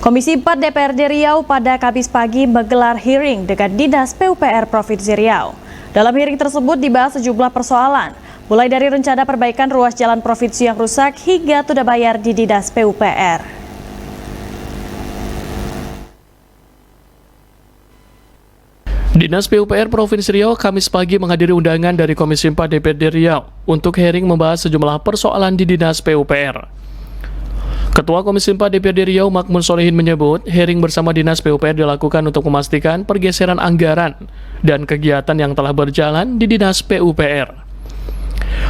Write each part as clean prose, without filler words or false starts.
Komisi 4 DPRD Riau pada Kamis pagi menggelar hearing dengan Dinas PUPR Provinsi Riau. Dalam hearing tersebut dibahas sejumlah persoalan, mulai dari rencana perbaikan ruas jalan provinsi yang rusak hingga tunda bayar di Dinas PUPR. Dinas PUPR Provinsi Riau Kamis pagi menghadiri undangan dari Komisi 4 DPRD Riau untuk hearing membahas sejumlah persoalan di Dinas PUPR. Ketua Komisi 4 DPRD Riau Makmun Solehin menyebut, hearing bersama Dinas PUPR dilakukan untuk memastikan pergeseran anggaran dan kegiatan yang telah berjalan di Dinas PUPR.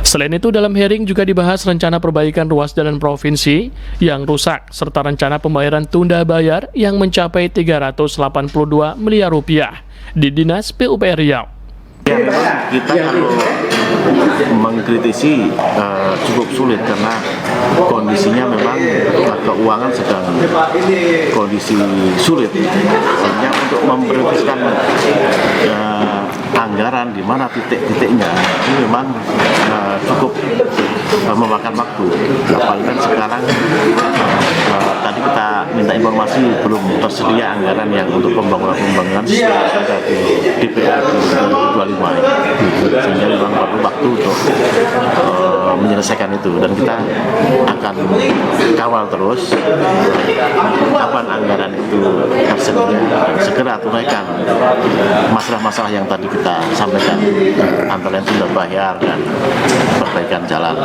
Selain itu, dalam hearing juga dibahas rencana perbaikan ruas jalan provinsi yang rusak, serta rencana pembayaran tunda bayar yang mencapai 382 miliar rupiah di Dinas PUPR Riau. Ya, memang kita kalau mengkritisi cukup sulit karena kondisinya memang keuangan sedang kondisi sulit, sehingga untuk memprioritaskan anggaran di mana titik-titiknya ini memang cukup memakan waktu. Apalagi kan sekarang tadi kita minta informasi belum tersedia anggaran yang untuk pembangunan ada di DPR 2025, sehingga memang perlu waktu untuk menyelesaikan itu, dan kita akan kawal terus kapan anggaran itu tersedia dan segera tunaikan masalah-masalah yang tadi kita sampaikan, antara yang sudah bayar dan perbaikan jalan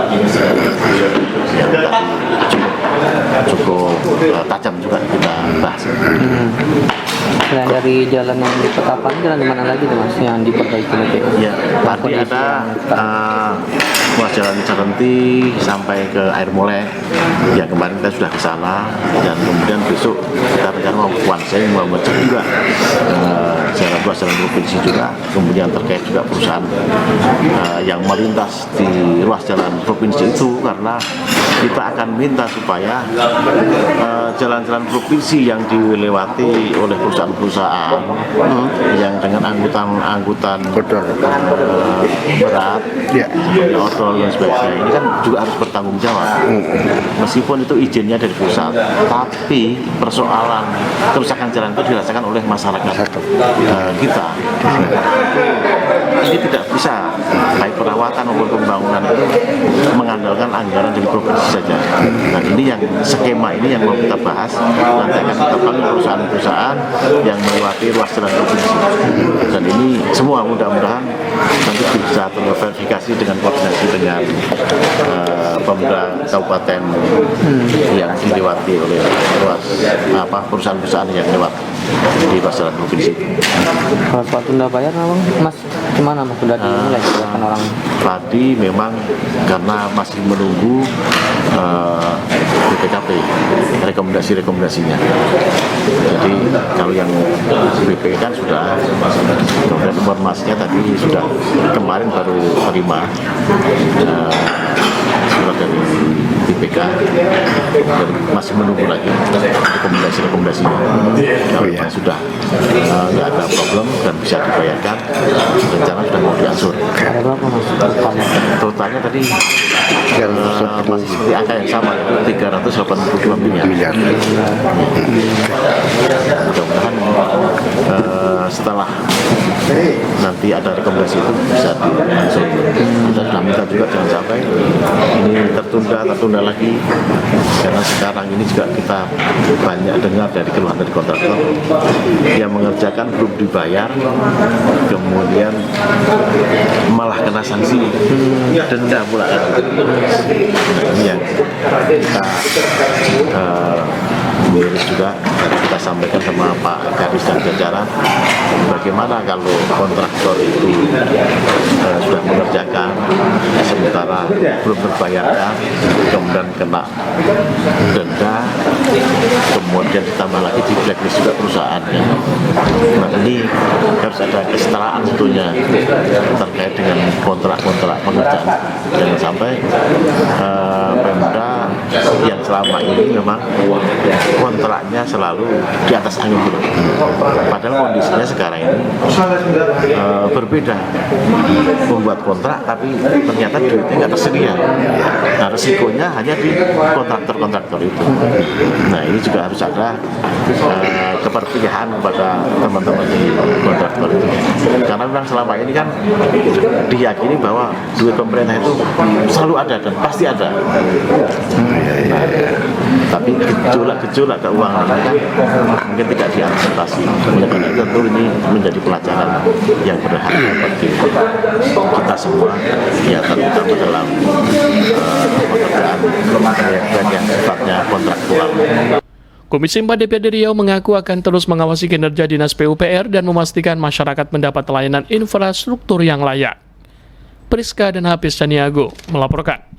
yang tadi cukup tajam juga kita bahas. Selain dari jalan yang di Petapan, jalan di mana lagi tuh Mas yang diperbaiki nanti? Ya, tadi ada ruas jalan Cerenti sampai ke Air Molek. Ya, kemarin kita sudah ke sana, dan kemudian besok kita rencana mau ke Kuanseng, mau ngecek juga jalan ruas jalan provinsi juga. Kemudian terkait juga perusahaan yang melintas di ruas jalan provinsi itu, karena kita akan minta supaya jalan-jalan provinsi yang dilewati oleh perusahaan-perusahaan yang dengan angkutan berat, odol dan sebagainya, ini kan juga harus bertanggung jawab. Meskipun itu izinnya dari pusat, tapi persoalan kerusakan jalan itu dirasakan oleh masyarakat kita. Ini tidak bisa, baik perawatan maupun pembangunan itu mengandalkan anggaran dari provinsi saja. Nah, ini yang skema ini yang mau kita bahas. Nanti akan kita panggil perusahaan-perusahaan yang melewati ruas jalan provinsi. Dan ini semua mudah-mudahan nanti bisa terverifikasi dengan koordinasi dengan pemerintah kabupaten yang dilewati oleh ruas perusahaan-perusahaan yang lewat di ruas jalan provinsi. Kalau soal tunda bayar, Mas, gimana Mas? Sudah dimulai silakan orang? Tadi memang karena masih menunggu BPKP rekomendasinya. Jadi kalau yang BP kan sudah, kemudian informasinya tadi sudah kemarin baru terima surat dari BPK, dan masih menunggu lagi rekomendasinya. Kalau yang sudah nggak ada problem dan bisa dibayarkan, rencana sudah mau diatur. Ada berapa Mas? Totalnya tadi masih seperti angka yang sama, 382 miliar. Mudah-mudahan setelah nanti ada rekomendasi itu bisa diatur. Kita sudah minta juga jangan sampai ini tertunda lagi, karena sekarang ini juga kita banyak dengar dari keluhan dari kontraktor yang mengerjakan belum dibayar, kemudian malah kena sanksi denda pula. Nah, ini yang kita mengurus juga, dan kita sampaikan sama Pak Kadis dan jajaran, bagaimana kalau kontraktor itu sudah mengerjakan sementara belum terbayarkan, kemudian kena denda, kemudian ditambah lagi di blacklist juga perusahaannya. Nah, ini harus ada kesetaraan tentunya terkait dengan kontrak-kontrak pengerjaan, jangan sampai Pemda yang selama ini memang kontraknya selalu di atas angin. Padahal kondisinya sekarang ini berbeda, membuat kontrak tapi ternyata duitnya nggak tersedia. Nah, resikonya hanya di kontraktor itu. Nah, ini juga harus ada keperpihakan kepada teman-teman di kontraktor itu. Karena memang selama ini kan diyakini bahwa duit pemerintah itu selalu ada dan pasti ada. Nah, tapi gejolak keuangan ini kan mungkin tidak diantisipasi. Karena itu tentu ini menjadi pelajaran yang berharga bagi kita semua, ya terutama dalam pekerjaan proyek yang sifatnya kontraktual. Komisi 4 DPRD Riau mengaku akan terus mengawasi kinerja Dinas PUPR dan memastikan masyarakat mendapat layanan infrastruktur yang layak. Priska dan Hafiz Caniago melaporkan.